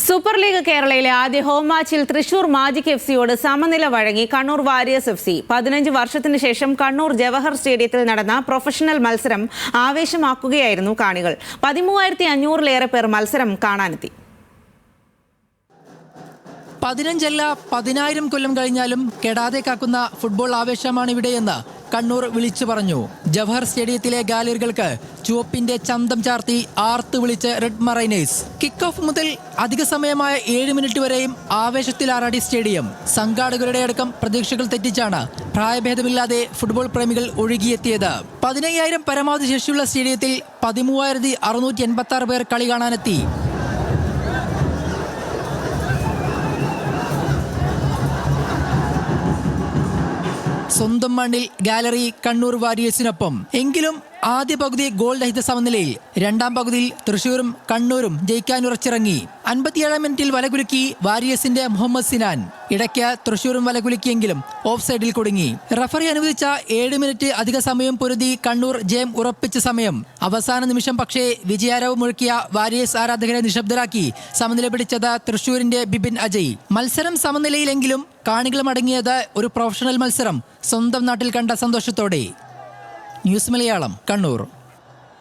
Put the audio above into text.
Super league കേരളയിലെ ആദ്യ home മാച്ചിൽ Thrissur magic എഫ്സിയോട് സമനില വഴങ്ങി കണ്ണൂർ വാരിയേഴ്സ് എഫ്സി. 15 വർഷത്തിന് ശേഷം കണ്ണൂർ ജവഹർ സ്റ്റേഡിയത്തിൽ നടന്ന പ്രൊഫഷണൽ മത്സരം ആവേശമാക്കുകയായിരുന്നു കാണികൾ. 13,500-ലേറെ പേർ മത്സരം കാണാനെത്തി. 15 10,000 കൊല്ലം കഴിഞ്ഞാലും കെടാതെ കാക്കുന്ന ഫുട്ബോൾ ആവേശമാണ് ഇവിടെയെന്ന് കണ്ണൂർ വിളിച്ചു പറഞ്ഞു. ജവഹർ സ്റ്റേഡിയത്തിലെ ഗാലറികൾക്ക് ചുവപ്പിന്റെ ചന്തം ചാർത്തി ആർത്ത് വിളിച്ച് റെഡ് മറൈനേഴ്സ്. കിക്ക് ഓഫ് മുതൽ അധിക സമയമായ 7 മിനിറ്റ് വരെയും ആവേശത്തിലാറാടി സ്റ്റേഡിയം. സംഘാടകരുടെ അടക്കം പ്രതീക്ഷകൾ തെറ്റിച്ചാണ് പ്രായഭേദമില്ലാതെ ഫുട്ബോൾ പ്രേമികൾ ഒഴുകിയെത്തിയത്. 15,000 പരമാവധി ശേഷിയുള്ള സ്റ്റേഡിയത്തിൽ 13,686 പേർ കളി കാണാനെത്തി. സ്വന്തം മണ്ണിൽ ഗാലറി കണ്ണൂർ വാരിയേഴ്സിനൊപ്പം. എങ്കിലും ആദ്യ പകുതി ഗോൾ രഹിത സമനിലയിൽ. രണ്ടാം പകുതിയിൽ തൃശൂരും കണ്ണൂരും ജയിക്കാനുറച്ചിറങ്ങി. 57-ാം മിനിറ്റിൽ വലകുലുക്കി വാരിയേഴ്സിന്റെ മുഹമ്മദ് സിനാൻ. ഇടയ്ക്ക് തൃശൂരും വലകുലുക്കിയെങ്കിലും ഓഫ് സൈഡിൽ കുടുങ്ങി. റഫറി അനുവദിച്ച 7 മിനിറ്റ് അധിക സമയം പൊരുതി കണ്ണൂർ ജയം ഉറപ്പിച്ച സമയം. അവസാന നിമിഷം പക്ഷേ വിജയാരവ് മുഴക്കിയ വാരിയേഴ്സ് ആരാധകരെ നിശബ്ദരാക്കി സമനില പിടിച്ചത് തൃശൂരിന്റെ ബിബിൻ അജയ്. മത്സരം സമനിലയിലെങ്കിലും കാണികൾ മടങ്ങിയത് ഒരു പ്രൊഫഷണൽ മത്സരം സ്വന്തം നാട്ടിൽ കണ്ട സന്തോഷത്തോടെ. ന്യൂസ് മലയാളം, കണ്ണൂർ.